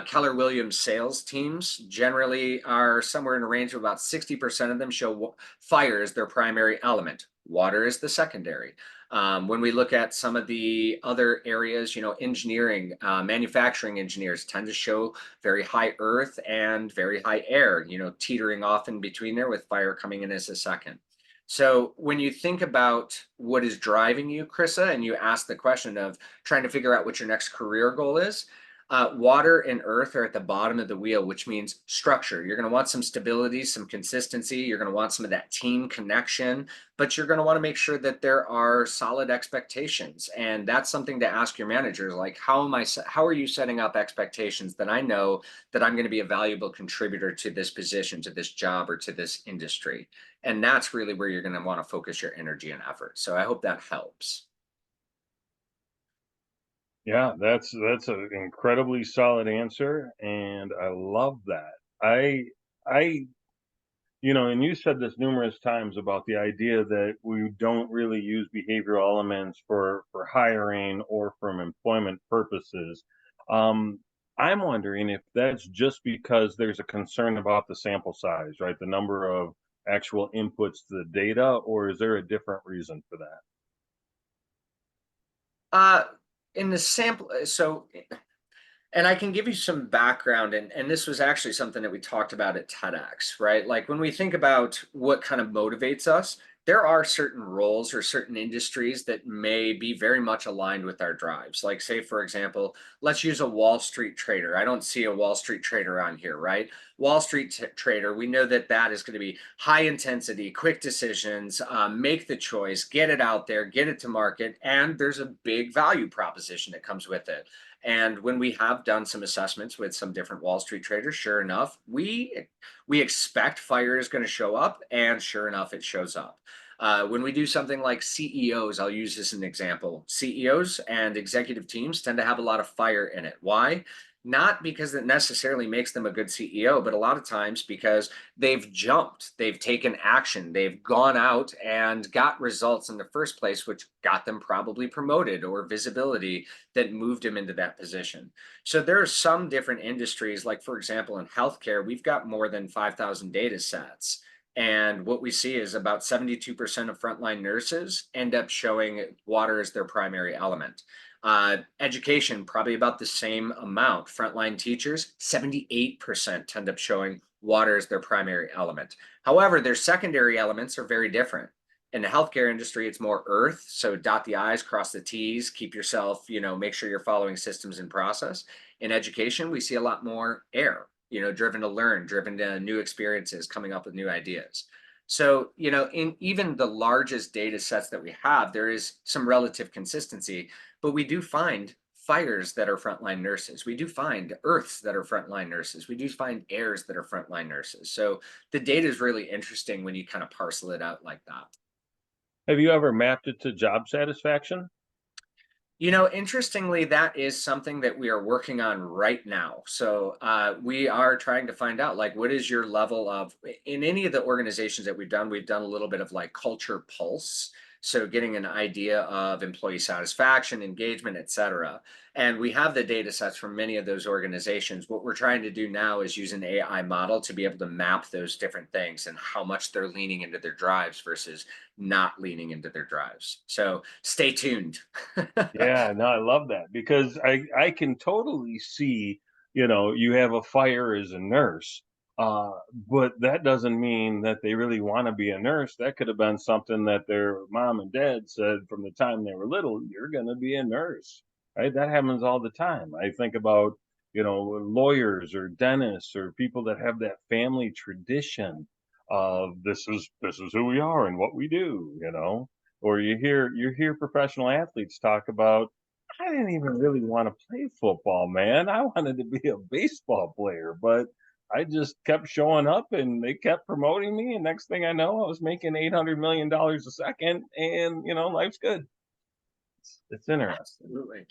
Keller Williams sales teams generally are somewhere in a range of about 60% of them show fire as their primary element. Water is the secondary. When we look at some of the other areas, engineering, manufacturing engineers tend to show very high earth and very high air, teetering off in between there with fire coming in as a second. So when you think about what is driving you, Krissa, and you ask the question of trying to figure out what your next career goal is, water and earth are at the bottom of the wheel, which means structure. You're going to want some stability, some consistency. You're going to want some of that team connection, but you're going to want to make sure that there are solid expectations. And that's something to ask your managers, like, how are you setting up expectations that I know that I'm going to be a valuable contributor to this position, to this job, or to this industry? And that's really where you're going to want to focus your energy and effort. So I hope that helps. Yeah, that's an incredibly solid answer, and I love that. I and you said this numerous times about the idea that we don't really use behavioral elements for hiring or from employment purposes. Um, I'm wondering if that's just because there's a concern about the sample size, right? The number of actual inputs to the data, or is there a different reason for that? Uh, in the sample, and I can give you some background, and this was actually something that we talked about at TEDx, right? Like when we think about what kind of motivates us, there are certain roles or certain industries that may be very much aligned with our drives. Like, say, for example, let's use a Wall Street trader. I don't see a Wall Street trader on here, right? Wall Street trader, we know that that is going to be high intensity, quick decisions, make the choice, get it out there, get it to market, and there's a big value proposition that comes with it. And when we have done some assessments with some different Wall Street traders, sure enough, we expect fire is going to show up, and sure enough, it shows up. When we do something like CEOs, I'll use this as an example. CEOs and executive teams tend to have a lot of fire in it. Why? Not because it necessarily makes them a good CEO, but a lot of times because they've jumped, they've taken action, they've gone out and got results in the first place, which got them probably promoted or visibility that moved them into that position. So there are some different industries, like for example, in healthcare, we've got more than 5,000 data sets And what we see is about 72% of frontline nurses end up showing water as their primary element. Education, probably about the same amount. Frontline teachers, 78% tend up showing water as their primary element. However, their secondary elements are very different. In the healthcare industry, it's more earth. So dot the I's, cross the T's, keep yourself, make sure you're following systems and process. In education, we see a lot more air, driven to learn, driven to new experiences, coming up with new ideas. So, in even the largest data sets that we have, there is some relative consistency, but we do find fires that are frontline nurses. We do find earths that are frontline nurses. We do find airs that are frontline nurses. So the data is really interesting when you kind of parcel it out like that. Have you ever mapped it to job satisfaction? Interestingly, that is something that we are working on right now. So we are trying to find out, like, what is your level of, in any of the organizations that we've done a little bit of like culture pulse. So getting an idea of employee satisfaction, engagement, et cetera. And we have the data sets from many of those organizations. What we're trying to do now is use an AI model to be able to map those different things and how much they're leaning into their drives versus not leaning into their drives. So stay tuned. Yeah, no, I love that because I can totally see, you have a fire as a nurse, uh, but that doesn't mean that they really want to be a nurse. That could have been something that their mom and dad said from the time they were little, you're going to be a nurse, right? That happens all the time. I think about, lawyers or dentists or people that have that family tradition of this is who we are and what we do. Or you hear professional athletes talk about, I didn't even really want to play football, man. I wanted to be a baseball player, but I just kept showing up and they kept promoting me. And next thing I know, I was making $800 million a second, and life's good. It's interesting. Absolutely.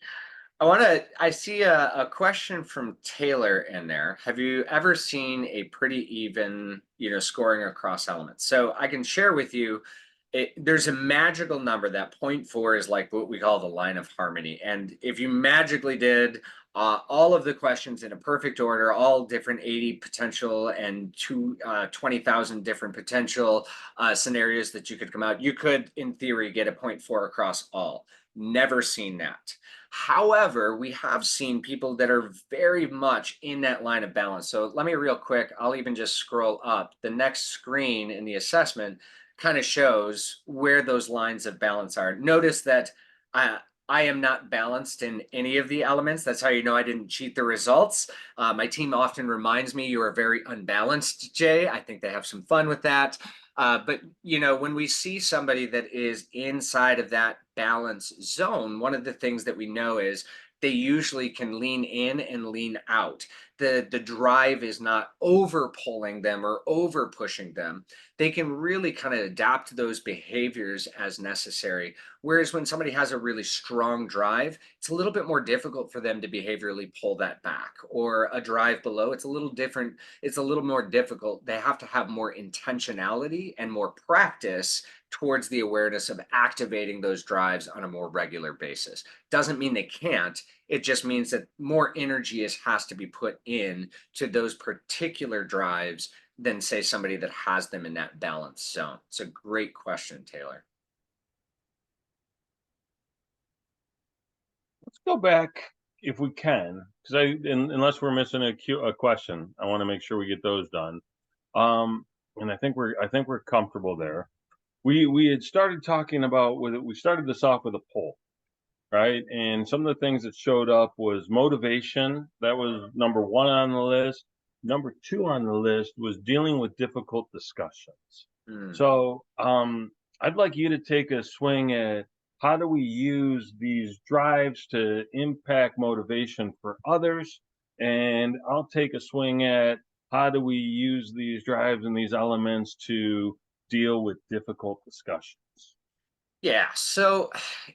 I see a question from Taylor in there. Have you ever seen a pretty even, scoring across elements? So I can share with you, there's a magical number. That point four is like what we call the line of harmony. And if you magically did all of the questions in a perfect order, all different 80 potential and 20,000 different potential scenarios that you could come out, you could, in theory, get a point four across all. Never seen that. However, we have seen people that are very much in that line of balance. So let me real quick, I'll even just scroll up. The next screen in the assessment kind of shows where those lines of balance are. Notice that I, I am not balanced in any of the elements. That's how you know I didn't cheat the results. My team often reminds me you are very unbalanced, Jay. I think they have some fun with that. But when we see somebody that is inside of that balance zone, one of the things that we know is they usually can lean in and lean out. The drive is not over pulling them or over pushing them. They can really kind of adapt those behaviors as necessary. Whereas when somebody has a really strong drive, it's a little bit more difficult for them to behaviorally pull that back. Or a drive below, it's a little different, it's a little more difficult. They have to have more intentionality and more practice towards the awareness of activating those drives on a more regular basis. Doesn't mean they can't. It just means that more energy has to be put in to those particular drives than, say, somebody that has them in that balance zone. It's a great question, Taylor. Let's go back if we can, because unless we're missing a question, I want to make sure we get those done. And I think we're comfortable there. We had started talking about we started this off with a poll, right? And some of the things that showed up was motivation. That was number one on the list. Number two on the list was dealing with difficult discussions. Mm. So I'd like you to take a swing at how do we use these drives to impact motivation for others? And I'll take a swing at how do we use these drives and these elements to deal with difficult discussions. Yeah, so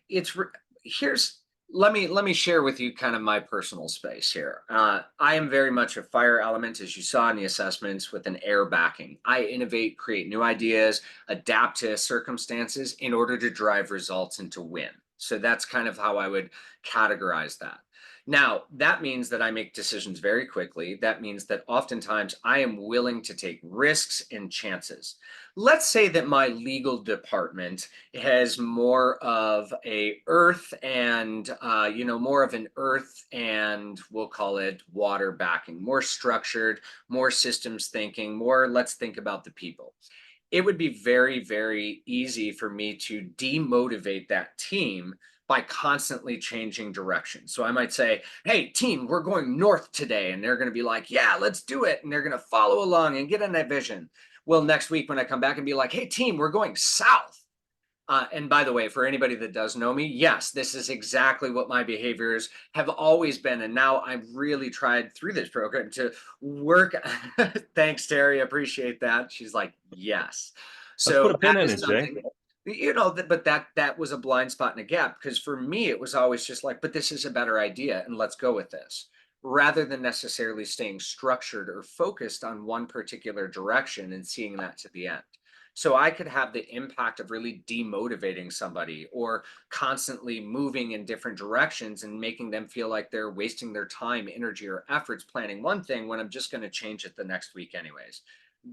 it's here's let me share with you kind of my personal space here. I am very much a fire element, as you saw in the assessments, with an air backing. I innovate, create new ideas, adapt to circumstances in order to drive results and to win. So that's kind of how I would categorize that. Now, that means that I make decisions very quickly. That means that oftentimes I am willing to take risks and chances. Let's say that my legal department has more of a earth and more of an earth and we'll call it water backing, more structured, more systems thinking, more let's think about the people. It would be very, very easy for me to demotivate that team by constantly changing direction. So I might say, hey, team, we're going north today. And they're going to be like, yeah, let's do it. And they're going to follow along and get in that vision. Well, next week when I come back and be like, hey, team, we're going south. And by the way, for anybody that does know me, yes, this is exactly what my behaviors have always been. And now I've really tried through this program to work. Thanks, Terry. Appreciate that. She's like, yes. Let's put So a pin that in is it, Jay. something, but that was a blind spot and a gap because for me, it was always just like, but this is a better idea and let's go with this rather than necessarily staying structured or focused on one particular direction and seeing that to the end. So I could have the impact of really demotivating somebody or constantly moving in different directions and making them feel like they're wasting their time, energy, or efforts planning one thing when I'm just going to change it the next week, anyways.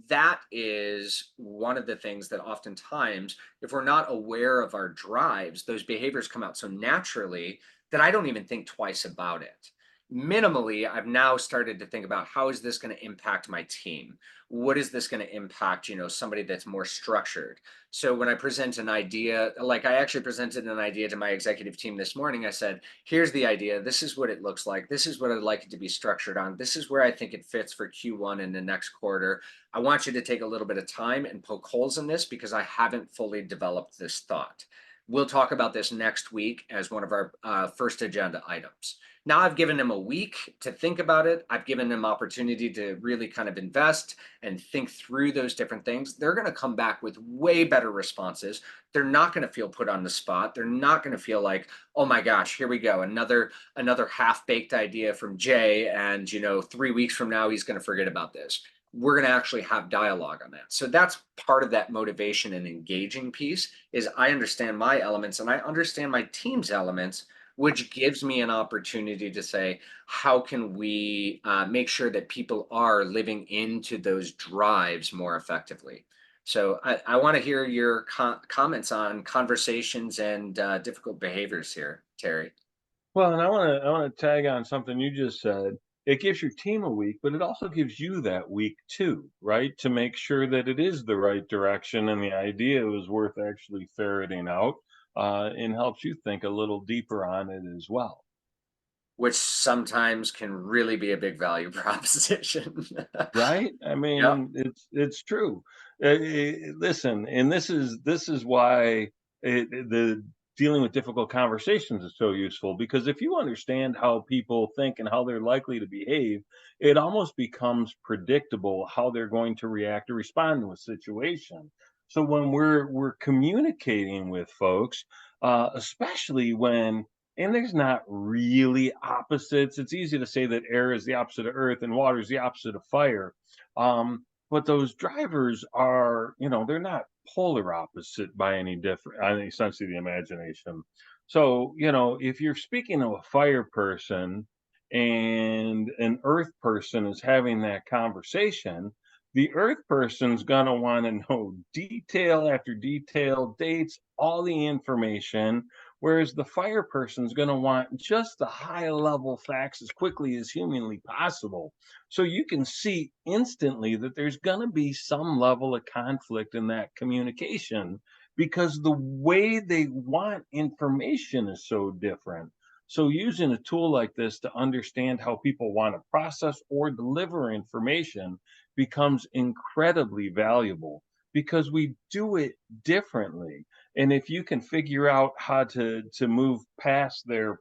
That is one of the things that oftentimes, if we're not aware of our drives, those behaviors come out so naturally that I don't even think twice about it. Minimally, I've now started to think about how is this going to impact my team? What is this going to impact, somebody that's more structured? So when I present an idea, like I actually presented an idea to my executive team this morning, I said, here's the idea. This is what it looks like. This is what I'd like it to be structured on. This is where I think it fits for Q1 in the next quarter. I want you to take a little bit of time and poke holes in this because I haven't fully developed this thought. We'll talk about this next week as one of our first agenda items. Now I've given them a week to think about it. I've given them opportunity to really kind of invest and think through those different things. They're going to come back with way better responses. They're not going to feel put on the spot. They're not going to feel like, oh my gosh, here we go, another half-baked idea from Jay, and 3 weeks from now he's going to forget about this. We're going to actually have dialogue on that. So that's part of that motivation and engaging piece is I understand my elements and I understand my team's elements, which gives me an opportunity to say, how can we make sure that people are living into those drives more effectively? So I want to hear your comments on conversations and difficult behaviors here, Terry. Well, and I want to tag on something you just said. It gives your team a week, but it also gives you that week too, right? To make sure that it is the right direction and the idea is worth actually ferreting out, and helps you think a little deeper on it as well. Which sometimes can really be a big value proposition. Right? I Yep. mean, it's true. Listen, and this is why the dealing with difficult conversations is so useful because if you understand how people think and how they're likely to behave, it almost becomes predictable how they're going to react or respond to a situation. So when we're communicating with folks, especially when and there's not really opposites. It's easy to say that air is the opposite of earth and water is the opposite of fire. But those drivers are, they're not polar opposite by any sense of the imagination. So, if you're speaking to a fire person and an earth person is having that conversation, the earth person's gonna want to know detail after detail, dates, all the information. Whereas the fire person's going to want just the high level facts as quickly as humanly possible. So you can see instantly that there's going to be some level of conflict in that communication because the way they want information is so different. So using a tool like this to understand how people want to process or deliver information becomes incredibly valuable because we do it differently. And if you can figure out how to move past their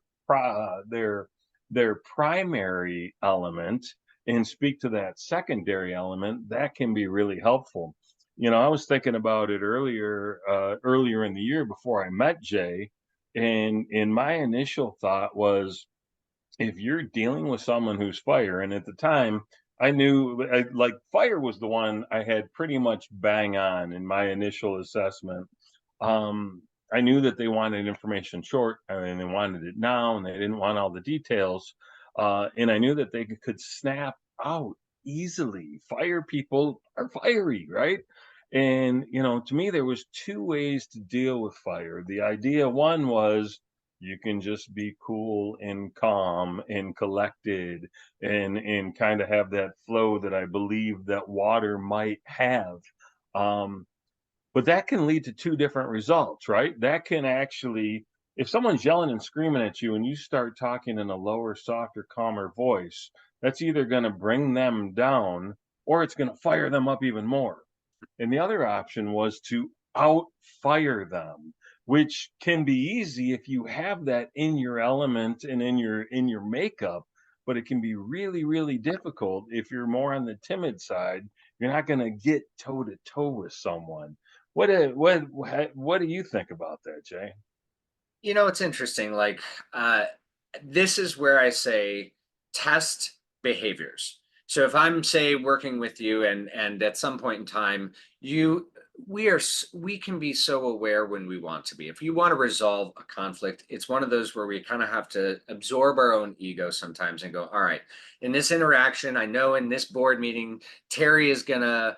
primary element and speak to that secondary element, that can be really helpful. I was thinking about it earlier in the year before I met Jay, and my initial thought was if you're dealing with someone who's fire, and at the time I knew like fire was the one I had pretty much bang on in my initial assessment. I knew that they wanted information short, and they wanted it now, and they didn't want all the details. And I knew that they could snap out easily. Fire people are fiery, right? And to me, there was two ways to deal with fire. The idea one was you can just be cool and calm and collected and kind of have that flow that I believe that water might have. Um, but that can lead to 2 different results, right? That can actually, if someone's yelling and screaming at you and you start talking in a lower, softer, calmer voice, that's either gonna bring them down or it's gonna fire them up even more. And the other option was to outfire them, which can be easy if you have that in your element and in your makeup, but it can be really, really difficult if you're more on the timid side. You're not gonna get toe to toe with someone. What do you think about that, Jay? It's interesting. Like, this is where I say test behaviors. So if I'm, say, working with you, and at some point in time, you we can be so aware when we want to be. If you want to resolve a conflict, it's one of those where we kind of have to absorb our own ego sometimes and go, all right, in this interaction, I know in this board meeting, Terry is gonna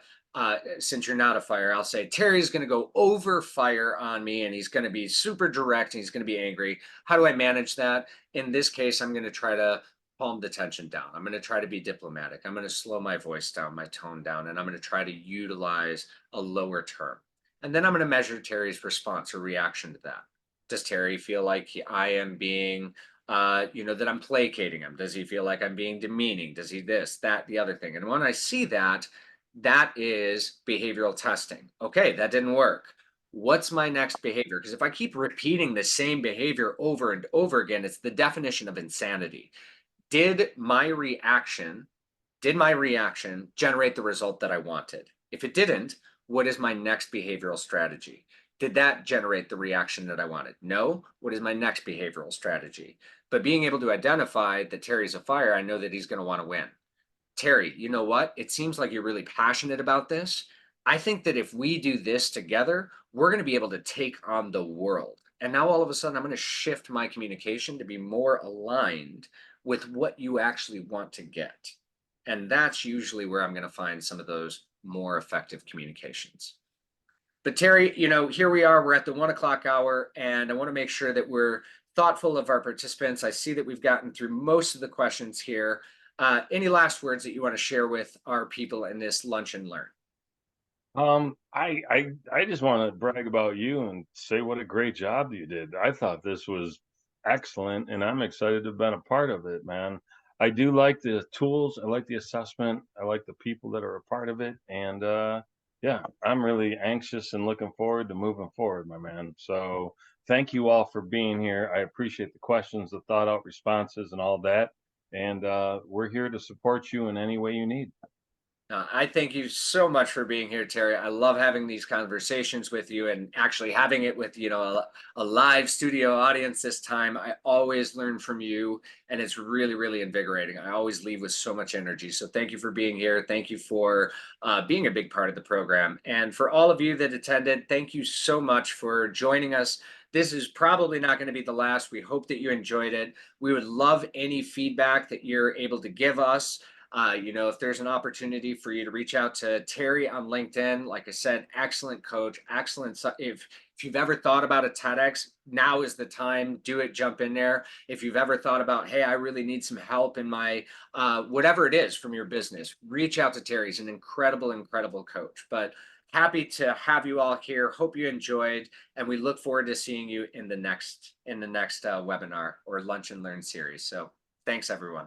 since you're not a fire, I'll say Terry's going to go over fire on me and he's going to be super direct and he's going to be angry. How do I manage that? In this case, I'm going to try to calm the tension down. I'm going to try to be diplomatic. I'm going to slow my voice down, my tone down, and I'm going to try to utilize a lower term. And then I'm going to measure Terry's response or reaction to that. Does Terry feel like I am being that I'm placating him? Does he feel like I'm being demeaning? Does he this, that, the other thing? And when I see that, that is behavioral testing. Okay, that didn't work. What's my next behavior? Because if I keep repeating the same behavior over and over again, it's the definition of insanity. Did my reaction, did my reaction generate the result that I wanted? If it didn't, what is my next behavioral strategy? Did that generate the reaction that I wanted? No. What is my next behavioral strategy? But being able to identify that Terry's a fire, I know that he's going to want to win. Terry, you know what? It seems like you're really passionate about this. I think that if we do this together, we're going to be able to take on the world. And now all of a sudden, I'm going to shift my communication to be more aligned with what you actually want to get. And that's usually where I'm going to find some of those more effective communications. But Terry, here we are. We're at the 1 o'clock hour, and I want to make sure that we're thoughtful of our participants. I see that we've gotten through most of the questions here. Any last words that you want to share with our people in this lunch and learn? I just want to brag about you and say what a great job you did. I thought this was excellent, and I'm excited to have been a part of it, man. I do like the tools. I like the assessment. I like the people that are a part of it, and yeah, I'm really anxious and looking forward to moving forward, my man. So thank you all for being here. I appreciate the questions, the thought out responses, and all that. And we're here to support you in any way you need. I thank you so much for being here, Terry. I love having these conversations with you and actually having it with, a live studio audience this time. I always learn from you, and it's really, really invigorating. I always leave with so much energy. So thank you for being here. Thank you for being a big part of the program. And for all of you that attended, thank you so much for joining us. This is probably not going to be the last. We hope that you enjoyed it. We would love any feedback that you're able to give us. If there's an opportunity for you to reach out to Terry on LinkedIn, like I said, excellent coach, excellent. If you've ever thought about a TEDx, now is the time. Do it, jump in there. If you've ever thought about, hey, I really need some help in my whatever it is from your business, reach out to Terry. He's an incredible, incredible coach. But happy to have you all here. Hope you enjoyed, and we look forward to seeing you in the next webinar or lunch and learn series. So thanks, everyone.